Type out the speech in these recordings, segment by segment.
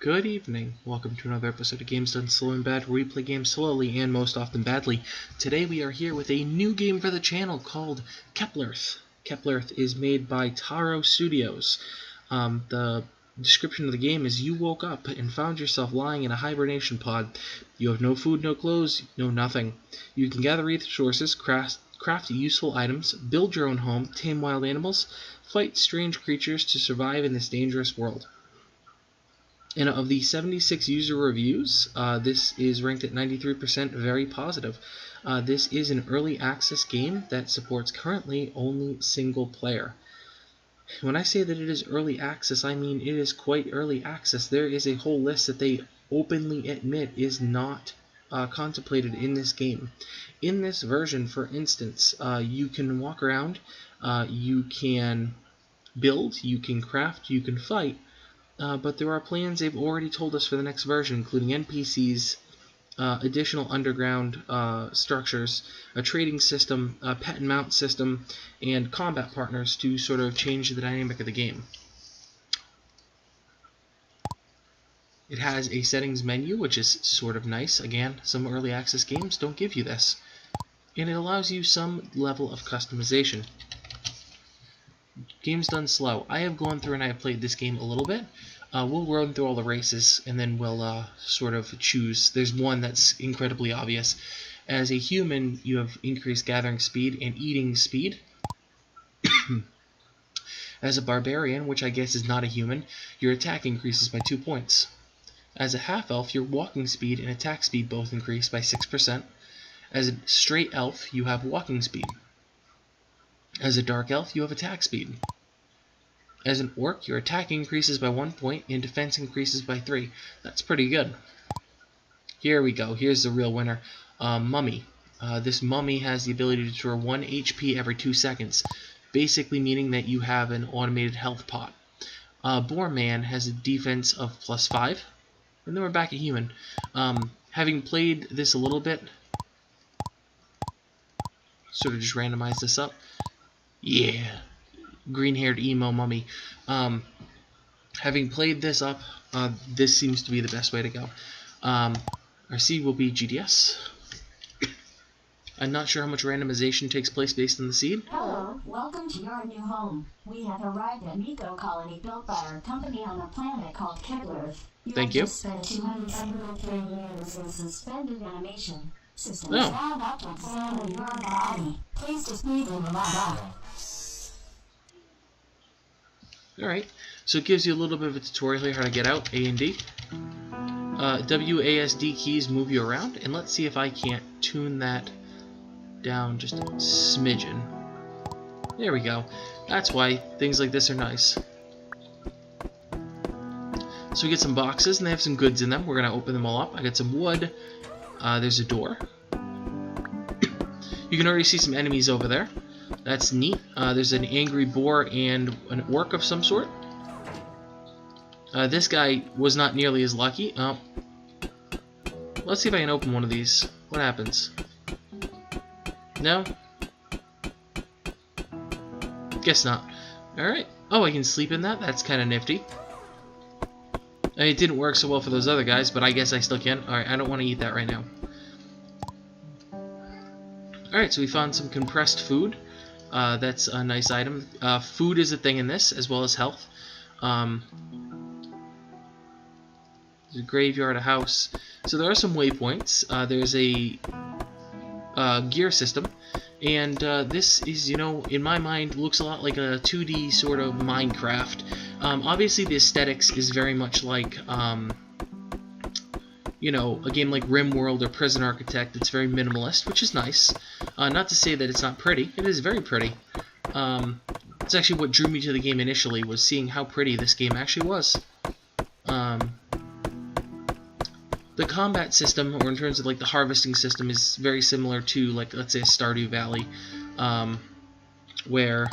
Good evening. Welcome to another episode of Games Done Slow and Bad, where we play games slowly and most often badly. Today we are here with a new game for the channel called Keplerth. Keplerth is made by Taro Studios. The description of the game is you woke up and found yourself lying in a hibernation pod. You have no food, no clothes, no nothing. You can gather resources, craft useful items, build your own home, tame wild animals, fight strange creatures to survive in this dangerous world. And of the 76 user reviews, this is ranked at 93% very positive. This is an early access game that supports currently only single player. When I say that it is early access, I mean it is quite early access. There is a whole list that they openly admit is not contemplated in this game. In this version, for instance, you can walk around, you can build, you can craft, you can fight, but there are plans they've already told us for the next version, including NPCs, additional underground structures, a trading system, a pet and mount system, and combat partners to sort of change the dynamic of the game. It has a settings menu, which is sort of nice. Again, some early access games don't give you this. And it allows you some level of customization. Game's done slow. I have gone through and I have played this game a little bit. We'll run through all the races and then we'll sort of choose. There's one that's incredibly obvious. As a human, you have increased gathering speed and eating speed. As a barbarian, which I guess is not a human, your attack increases by 2 points. As a half-elf, your walking speed and attack speed both increase by 6%. As a straight elf, you have walking speed. As a dark elf, you have attack speed. As an orc, your attack increases by 1 point and defense increases by 3. That's pretty good. Here we go. Here's the real winner. Mummy. This mummy has the ability to restore 1 HP every 2 seconds, basically meaning that you have an automated health pot. Boar Man has a defense of +5. And then we're back at human. Having played this a little bit, sort of just randomize this up. Yeah, green-haired emo mummy. Having played this up, this seems to be the best way to go. Our seed will be GDS. I'm not sure how much randomization takes place based on the seed. Hello, welcome to your new home. We have arrived at an eco-colony built by our company on a planet called Keplerth. Thank you. Just spent 203 years in suspended animation. System is wound up to examine your body. Please display them body. Alright, so it gives you a little bit of a tutorial here how to get out, A and D. WASD keys move you around, and let's see if I can't tune that down just a smidgen. There we go. That's why things like this are nice. So we get some boxes, and they have some goods in them. We're going to open them all up. I got some wood. There's a door. You can already see some enemies over there. That's neat. There's an angry boar and an orc of some sort. This guy was not nearly as lucky. Let's see if I can open one of these. What happens? No? Guess not. Alright. Oh, I can sleep in that? That's kind of nifty. I mean, it didn't work so well for those other guys, but I guess I still can. Alright, I don't want to eat that right now. Alright, so we found some compressed food. That's a nice item. Food is a thing in this, as well as health. There's a graveyard, a house. So there are some waypoints. There's a gear system. And this is, you know, in my mind, looks a lot like a 2D sort of Minecraft. Obviously, the aesthetics is very much like, you know, a game like Rimworld or Prison Architect. It's very minimalist, which is nice. Not to say that it's not pretty. It is very pretty. It's actually what drew me to the game initially, was seeing how pretty this game actually was. The combat system, or in terms of like the harvesting system, is very similar to, like, let's say, a Stardew Valley, where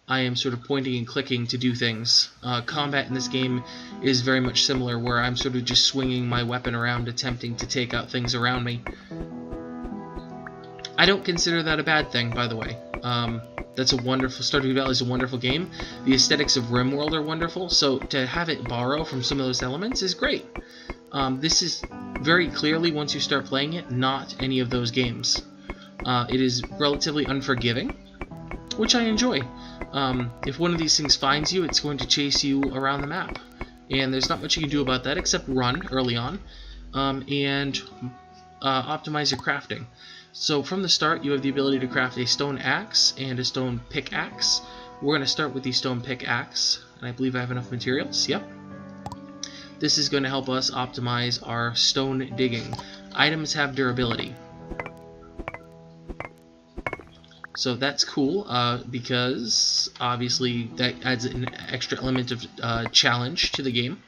I am sort of pointing and clicking to do things. Combat in this game is very much similar, where I'm sort of just swinging my weapon around, attempting to take out things around me. I don't consider that a bad thing, by the way. That's a wonderful. Stardew Valley is a wonderful game. The aesthetics of Rimworld are wonderful. So to have it borrow from some of those elements is great. This is very clearly, once you start playing it, not any of those games. It is relatively unforgiving, which I enjoy. If one of these things finds you, it's going to chase you around the map. And there's not much you can do about that except run early on and optimize your crafting. So from the start, you have the ability to craft a stone axe and a stone pickaxe. We're going to start with the stone pickaxe, and I believe I have enough materials. Yep. This is going to help us optimize our stone digging. Items have durability. So that's cool, because obviously that adds an extra element of challenge to the game.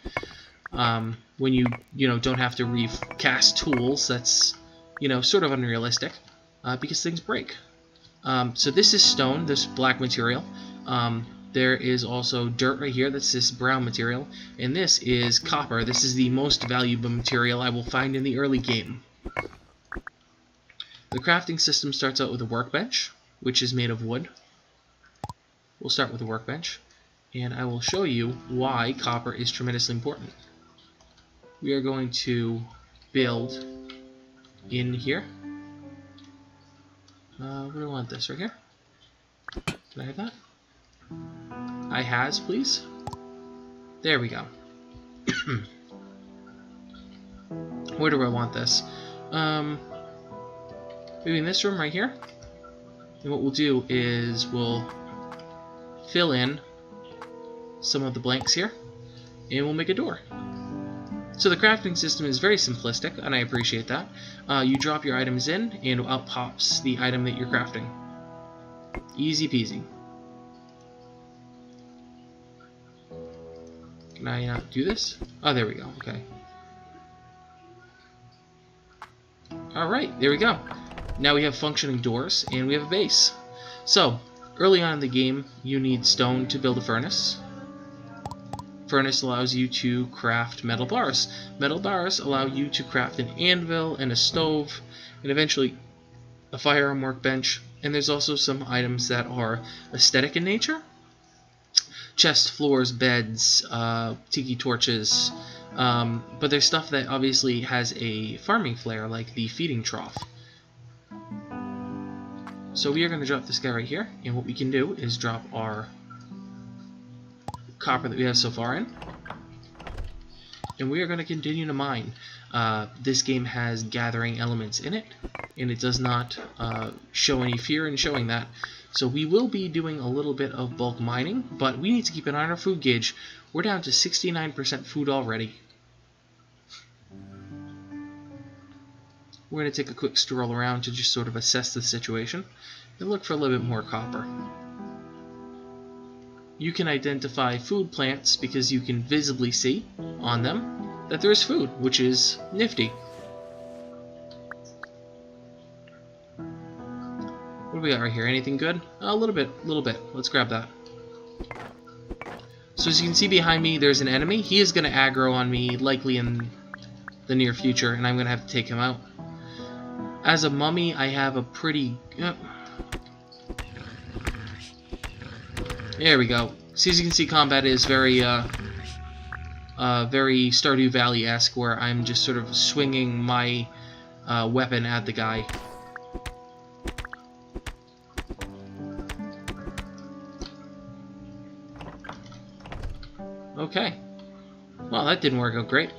When you don't have to recast tools, that's sort of unrealistic, because things break. So this is stone, this black material. There is also dirt right here, that's this brown material, and this is copper. This is the most valuable material I will find in the early game. The crafting system starts out with a workbench, which is made of wood. We'll start with a workbench, and I will show you why copper is tremendously important. We are going to build in here. Where do I want this? Right here? Can I have that? I has, please. There we go. Where do I want this? Maybe in this room right here. And what we'll do is we'll fill in some of the blanks here, and we'll make a door. So the crafting system is very simplistic, and I appreciate that. You drop your items in, and out pops the item that you're crafting. Easy peasy. Can I not do this? Oh, there we go. Okay. Alright, there we go. Now we have functioning doors, and we have a base. So, early on in the game, you need stone to build a furnace. Furnace allows you to craft metal bars. Metal bars allow you to craft an anvil and a stove, and eventually a firearm workbench. And there's also some items that are aesthetic in nature. Chest, floors, beds, tiki torches. But there's stuff that obviously has a farming flair, like the feeding trough. So we are going to drop this guy right here, and what we can do is drop our copper that we have so far in, and we are going to continue to mine. This game has gathering elements in it, and it does not show any fear in showing that. So we will be doing a little bit of bulk mining, but we need to keep an eye on our food gauge. We're down to 69% food already. We're going to take a quick stroll around to just sort of assess the situation and look for a little bit more copper. You can identify food plants because you can visibly see on them that there is food, which is nifty. What do we got right here? Anything good? A little bit. Let's grab that. So as you can see behind me, there's an enemy. He is going to aggro on me, likely in the near future, and I'm going to have to take him out. As a mummy, I have a pretty... There we go. So as you can see, combat is very Stardew Valley-esque, where I'm just sort of swinging my weapon at the guy. Okay. Well, that didn't work out great.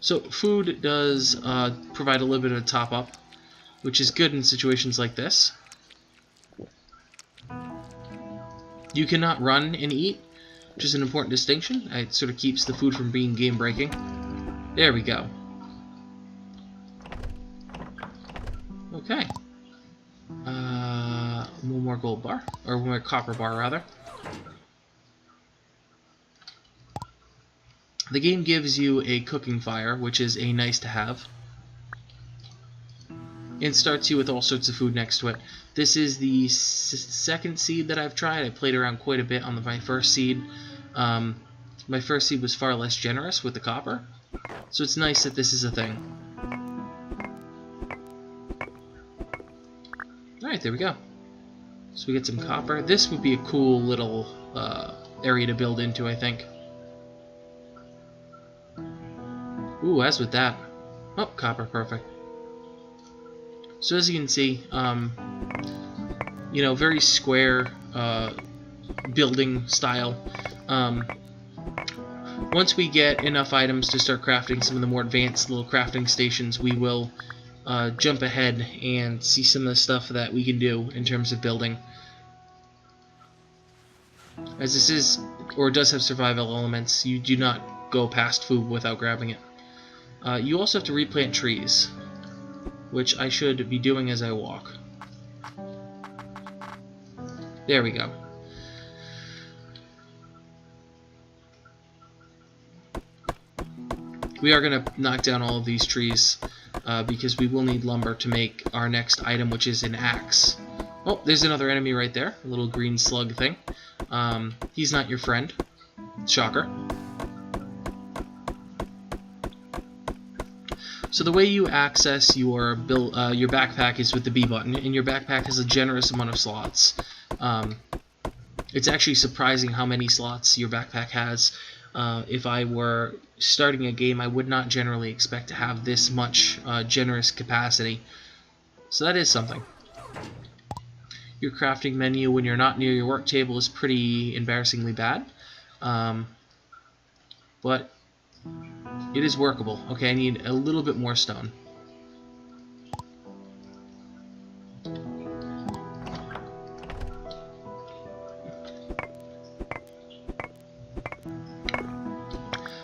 So food does provide a little bit of a top-up, which is good in situations like this. You cannot run and eat, which is an important distinction. It sort of keeps the food from being game-breaking. There we go. Okay. One more gold bar, or one more copper bar, rather. The game gives you a cooking fire, which is a nice to have. And starts you with all sorts of food next to it. This is the second seed that I've tried. I played around quite a bit on my first seed. My first seed was far less generous with the copper, so it's nice that this is a thing. Alright, there we go. So we get some copper. This would be a cool little area to build into, I think. Ooh, as with that. Oh, copper, perfect. So as you can see, you know, very square building style. Once we get enough items to start crafting some of the more advanced little crafting stations, we will jump ahead and see some of the stuff that we can do in terms of building. As this is, or does have survival elements, you do not go past food without grabbing it. You also have to replant trees, which I should be doing as I walk. There we go. We are going to knock down all of these trees because we will need lumber to make our next item, which is an axe. Oh, there's another enemy right there, a little green slug thing. He's not your friend. Shocker. So the way you access your backpack is with the B button, and your backpack has a generous amount of slots. It's actually surprising how many slots your backpack has. If I were starting a game, I would not generally expect to have this much generous capacity. So that is something. Your crafting menu when you're not near your work table is pretty embarrassingly bad. But it is workable. Okay, I need a little bit more stone.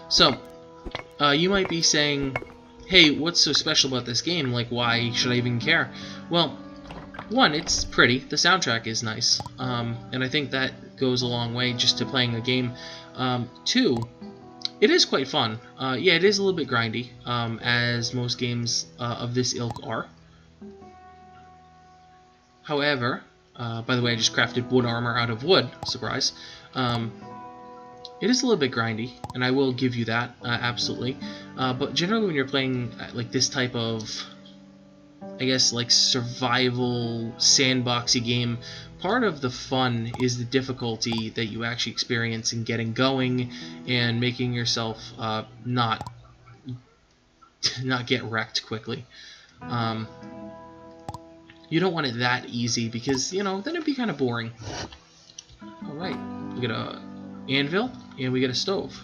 So, you might be saying, hey, what's so special about this game? Like, why should I even care? Well, one, it's pretty. The soundtrack is nice. And I think that goes a long way just to playing a game. Two, it is quite fun. Yeah, it is a little bit grindy, as most games of this ilk are. However, by the way, I just crafted wood armor out of wood. Surprise. It is a little bit grindy, and I will give you that, absolutely. But generally when you're playing like this type of, I guess, like survival sandboxy game, part of the fun is the difficulty that you actually experience in getting going and making yourself not get wrecked quickly. You don't want it that easy because, you know, then it'd be kind of boring. Alright, we got a anvil, and we get a stove.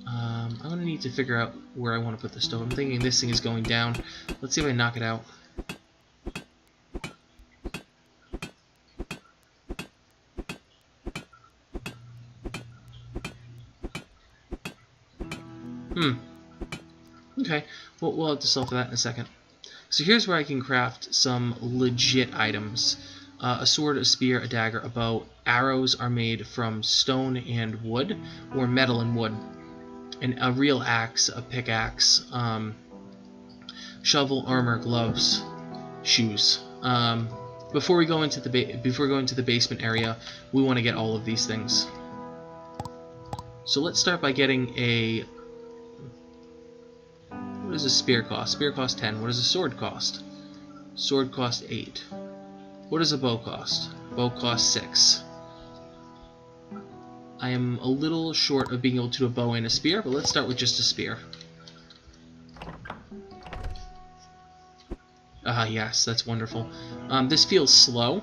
I'm going to need to figure out where I want to put the stove. I'm thinking this thing is going down. Let's see if I knock it out. Okay, well, we'll have to solve for that in a second. So here's where I can craft some legit items. A sword, a spear, a dagger, a bow. Arrows are made from stone and wood, or metal and wood. And a real axe, a pickaxe, shovel, armor, gloves, shoes. Before we go into the basement area, we want to get all of these things. So let's start by getting a. What does a spear cost? Spear costs 10. What does a sword cost? Sword costs 8. What does a bow cost? Bow costs 6. I am a little short of being able to do a bow and a spear, but let's start with just a spear. Ah, yes, that's wonderful. This feels slow,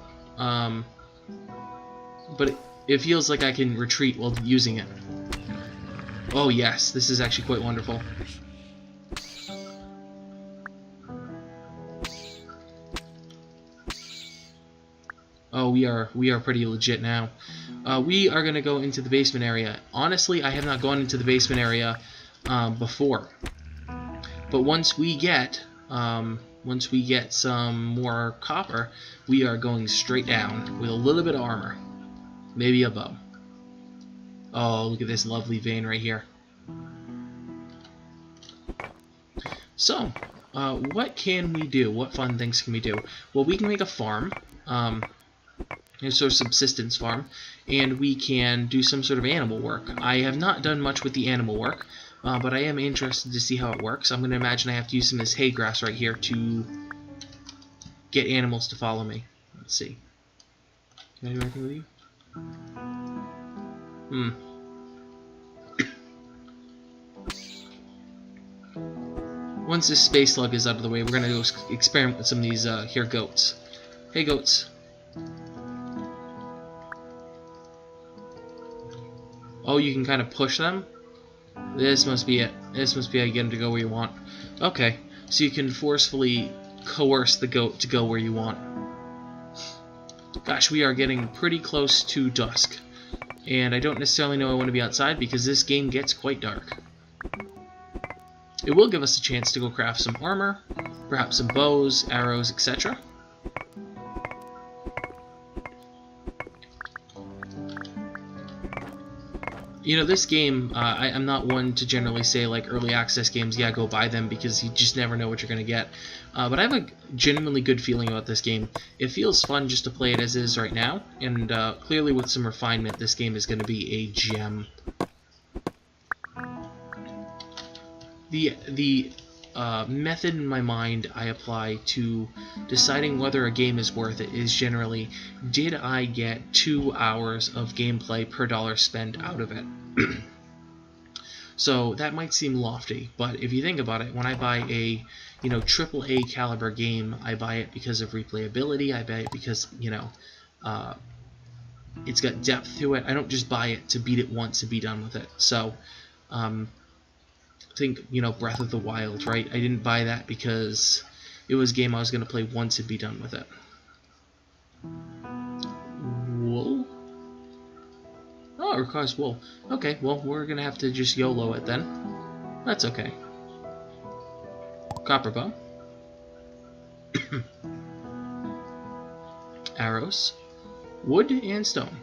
but it feels like I can retreat while using it. Oh yes, this is actually quite wonderful. Oh, we are pretty legit now. We are going to go into the basement area. Honestly, I have not gone into the basement area before. But once we get some more copper, we are going straight down with a little bit of armor. Maybe a bow. Oh, look at this lovely vein right here. So, what can we do? What fun things can we do? Well, we can make a farm. A sort of subsistence farm, and we can do some sort of animal work. I have not done much with the animal work, but I am interested to see how it works. I'm going to imagine I have to use some of this hay grass right here to get animals to follow me. Let's see. Can I do anything with you? Once this space slug is out of the way, we're gonna go experiment with some of these here goats. Hey goats. Oh, you can kind of push them? This must be it. This must be how you get them to go where you want. Okay, so you can forcefully coerce the goat to go where you want. Gosh, we are getting pretty close to dusk. And I don't necessarily know I want to be outside because this game gets quite dark. It will give us a chance to go craft some armor, perhaps some bows, arrows, etc. You know, this game, I'm not one to generally say, like, early access games, yeah, go buy them, because you just never know what you're going to get. But I have a genuinely good feeling about this game. It feels fun just to play it as is right now, and clearly with some refinement, this game is going to be a gem. The method in my mind I apply to deciding whether a game is worth it is generally, did I get 2 hours of gameplay per dollar spent out of it? So that might seem lofty, but if you think about it, when I buy a AAA caliber game, I buy it because of replayability. I buy it because it's got depth to it. I don't just buy it to beat it once and be done with it. So think, Breath of the Wild, right? I didn't buy that because it was a game I was going to play once and be done with it. Wool? Oh, it requires wool. Okay, well, we're going to have to just YOLO it then. That's okay. Copper bow. Arrows. Wood and stone.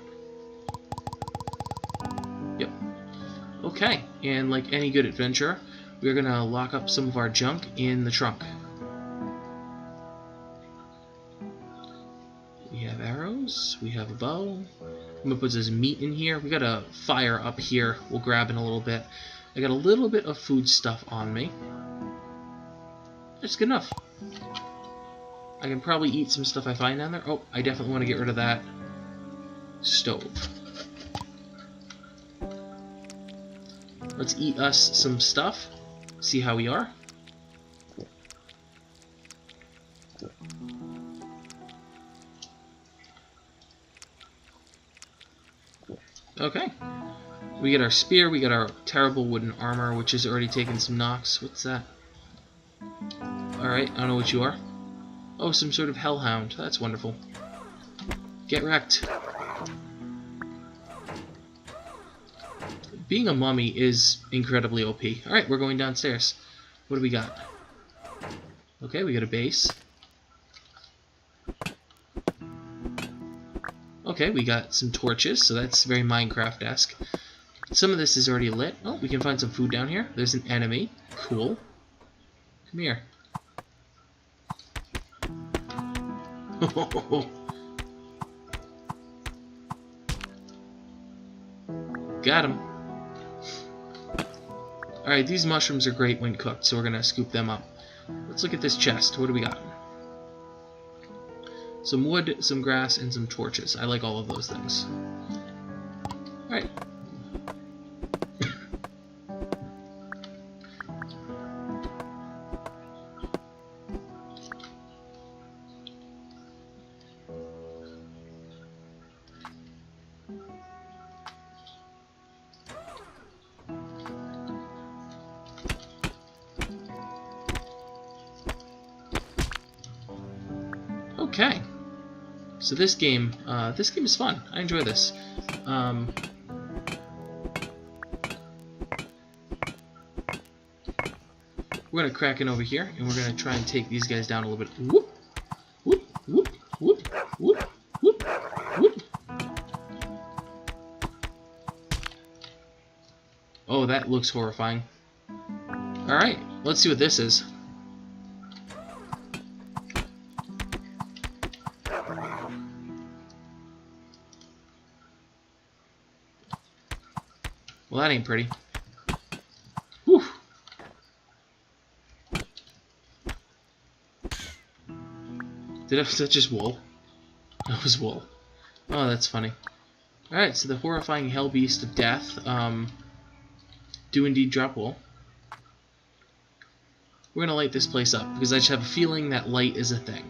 Yep. Okay, and like any good adventurer, we're going to lock up some of our junk in the trunk. We have arrows, we have a bow. I'm going to put this meat in here. We got a fire up here we'll grab in a little bit. I got a little bit of food stuff on me. That's good enough. I can probably eat some stuff I find down there. Oh, I definitely want to get rid of that stove. Let's eat us some stuff. See how we are. Okay. We get our spear, we got our terrible wooden armor, which has already taken some knocks. What's that? Alright, I don't know what you are. Oh, some sort of hellhound. That's wonderful. Get wrecked. Being a mummy is incredibly OP. Alright, we're going downstairs. What do we got? Okay, we got a base. Okay, we got some torches, so that's very Minecraft-esque. Some of this is already lit. Oh, we can find some food down here. There's an enemy. Cool. Come here. Got him. Alright, these mushrooms are great when cooked, so we're going to scoop them up. Let's look at this chest. What do we got? Some wood, some grass, and some torches. I like all of those things. Alright. Okay, so this game is fun. I enjoy this. We're gonna crack in over here, and we're gonna try and take these guys down a little bit. Whoop, whoop, whoop, whoop, whoop, whoop, whoop. Oh, that looks horrifying. All right, let's see what this is. Well, that ain't pretty. Whew. Was that just wool? That was wool. Oh, that's funny. Alright, so the horrifying hell beast of death do indeed drop wool. We're gonna light this place up, because I just have a feeling that light is a thing.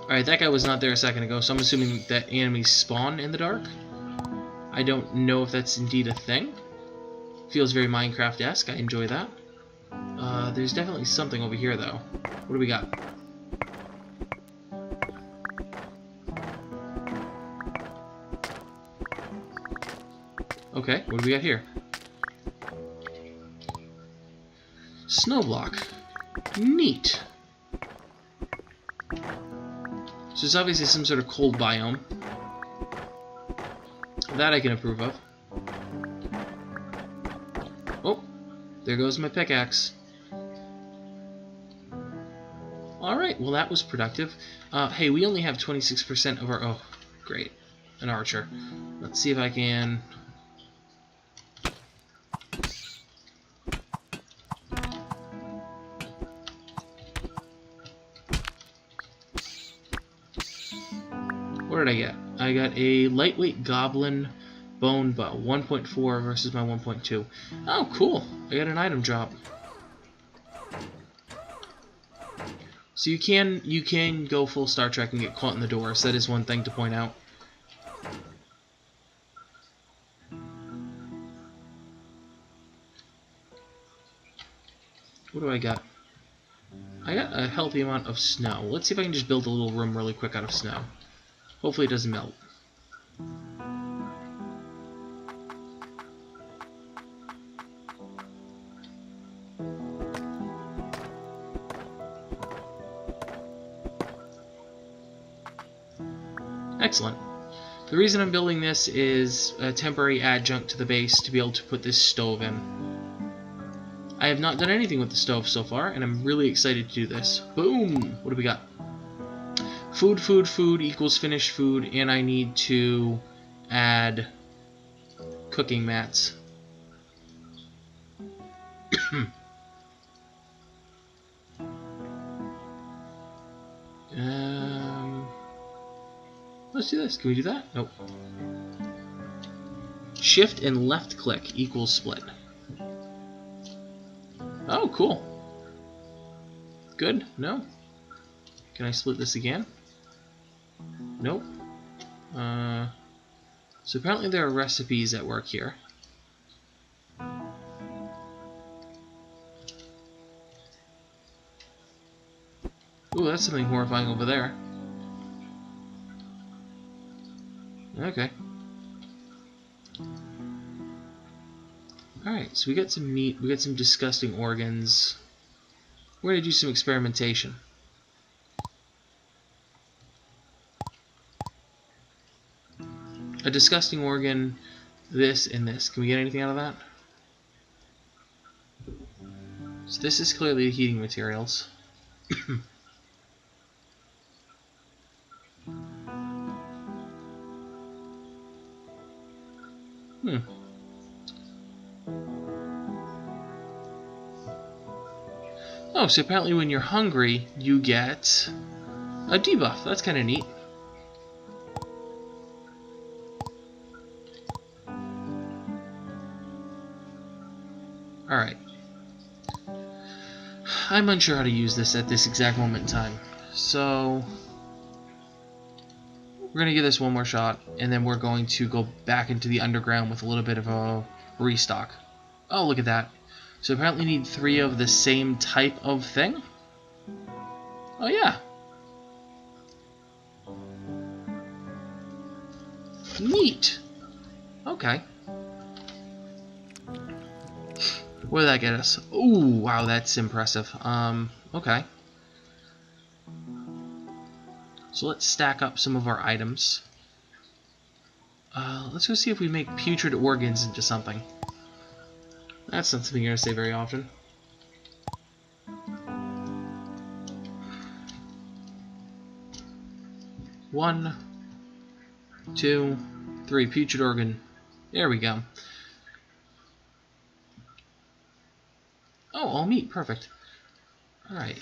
Alright, that guy was not there a second ago, so I'm assuming that enemies spawn in the dark. I don't know if that's indeed a thing. Feels very Minecraft-esque, I enjoy that. There's definitely something over here, though. What do we got? Okay, what do we got here? Snow block. Neat. So it's obviously some sort of cold biome. That I can approve of. Oh, there goes my pickaxe. Alright, well that was productive. Hey, we only have 26% of our... Oh, great. An archer. Let's see if I can... What did I get? I got a lightweight goblin bone bow. 1.4 versus my 1.2. Oh, cool. I got an item drop. So you can go full Star Trek and get caught in the door, so that is one thing to point out. What do I got? I got a healthy amount of snow. Let's see if I can just build a little room really quick out of snow. Hopefully it doesn't melt. Excellent. The reason I'm building this is a temporary adjunct to the base to be able to put this stove in. I have not done anything with the stove so far, and I'm really excited to do this. Boom! What do we got? Food, food, food equals finished food, and I need to add cooking mats. Let's do this. Can we do that? Nope. Shift and left click equals split. Oh, cool. Good? No? Can I split this again? Nope. So apparently there are recipes at work here. Ooh, that's something horrifying over there. Okay. Alright, so we got some meat, we got some disgusting organs. We're gonna do some experimentation. A disgusting organ, this, and this. Can we get anything out of that? So this is clearly heating materials. Oh, so apparently when you're hungry, you get a debuff. That's kind of neat. Alright. I'm unsure how to use this at this exact moment in time. So we're going to give this one more shot, and then we're going to go back into the underground with a little bit of a restock. Oh, look at that. So apparently need 3 of the same type of thing? Oh, yeah. Neat. Okay. What did that get us? Ooh, wow, that's impressive. Okay. So let's stack up some of our items. Let's go see if we make putrid organs into something. That's not something you're going to say very often. One, 2, 3, putrid organ. There we go. Oh, all meat, perfect. Alright.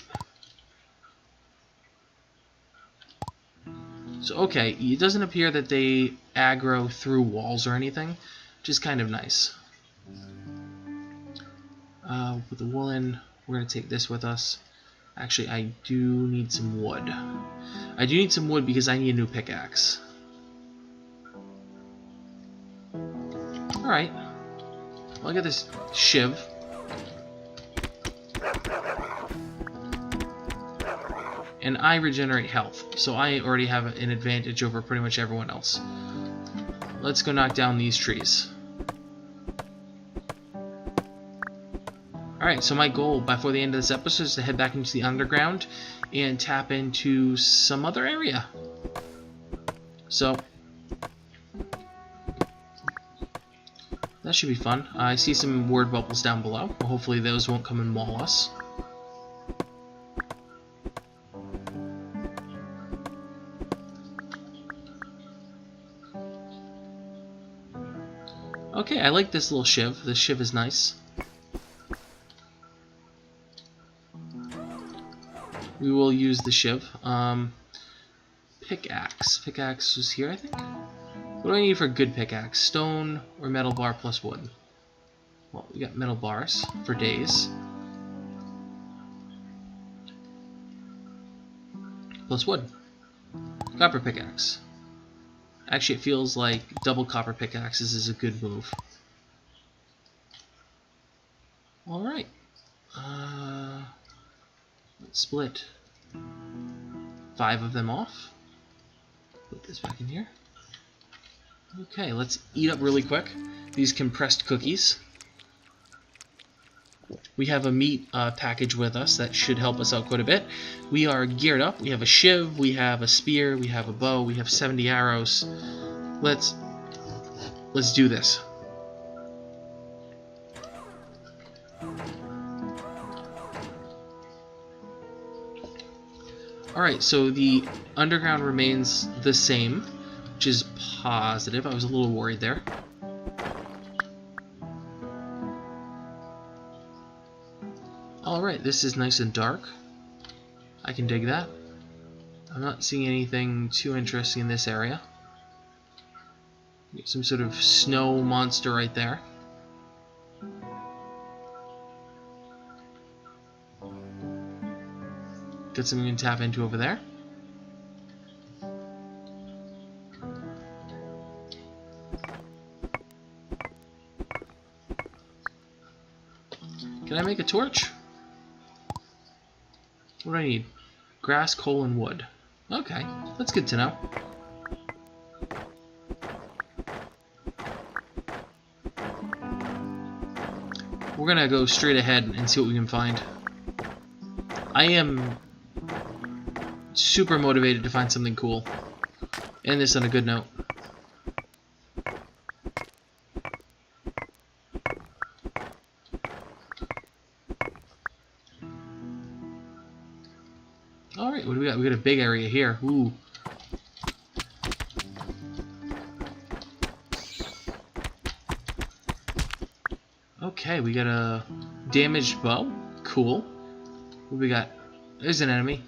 So, okay, it doesn't appear that they aggro through walls or anything, which is kind of nice. Put the wool in. We're going to take this with us. Actually, I do need some wood. I do need some wood because I need a new pickaxe. Alright. Well, I got this shiv. And I regenerate health, so I already have an advantage over pretty much everyone else. Let's go knock down these trees. Alright, so my goal before the end of this episode is to head back into the underground and tap into some other area. So, that should be fun. I see some word bubbles down below. Well, hopefully those won't come and maul us. Okay, I like this little shiv. This shiv is nice. We will use the shiv. Pickaxe. Pickaxe was here, I think. What do I need for a good pickaxe? Stone or metal bar plus wood? Well, we got metal bars for days. Plus wood. Copper pickaxe. Actually, it feels like double copper pickaxes is a good move. Alright. Let's split 5 of them off. Put this back in here. Okay, let's eat up really quick these compressed cookies. We have a meat package with us that should help us out quite a bit. We are geared up. We have a shiv, we have a spear, we have a bow, we have 70 arrows. Let's do this. Alright, so the underground remains the same, which is positive. I was a little worried there. Alright, this is nice and dark. I can dig that. I'm not seeing anything too interesting in this area. Some sort of snow monster right there. Got something we can tap into over there. Can I make a torch? What do I need? Grass, coal, and wood. Okay, that's good to know. We're gonna go straight ahead and see what we can find. I am super motivated to find something cool. End this on a good note. Alright, what do we got? We got a big area here. Ooh. Okay, we got a damaged bow. Cool. What do we got? There's an enemy.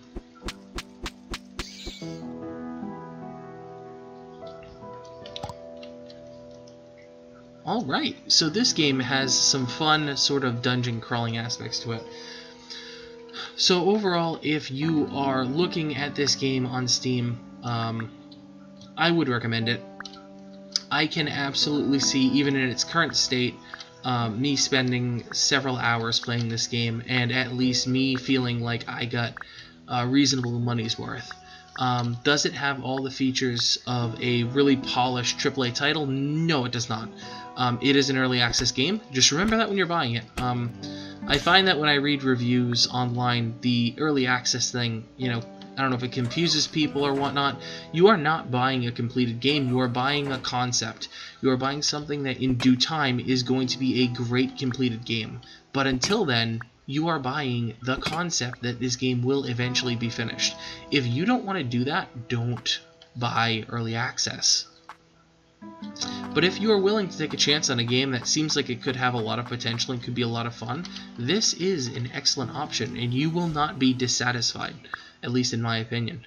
Alright, so this game has some fun sort of dungeon crawling aspects to it. So overall, if you are looking at this game on Steam, I would recommend it. I can absolutely see, even in its current state, me spending several hours playing this game, and at least me feeling like I got reasonable money's worth. Does it have all the features of a really polished AAA title? No, it does not. It is an early access game. Just remember that when you're buying it. I find that when I read reviews online, the early access thing, you know, I don't know if it confuses people or whatnot. You are not buying a completed game. You are buying a concept. You are buying something that in due time is going to be a great completed game. But until then, you are buying the concept that this game will eventually be finished. If you don't want to do that, don't buy early access. But if you are willing to take a chance on a game that seems like it could have a lot of potential and could be a lot of fun, this is an excellent option, and you will not be dissatisfied, at least in my opinion.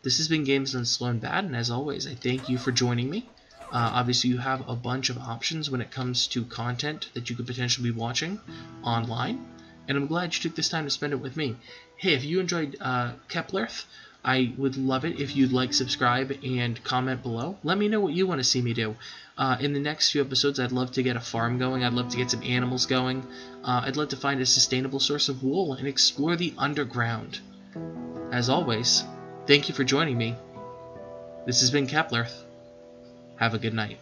This has been Games Done Slow and Bad, and as always, I thank you for joining me. Obviously, you have a bunch of options when it comes to content that you could potentially be watching online, and I'm glad you took this time to spend it with me. Hey, if you enjoyed Keplerth, I would love it if you'd like, subscribe, and comment below. Let me know what you want to see me do. In the next few episodes, I'd love to get a farm going. I'd love to get some animals going. I'd love to find a sustainable source of wool and explore the underground. As always, thank you for joining me. This has been Keplerth. Have a good night.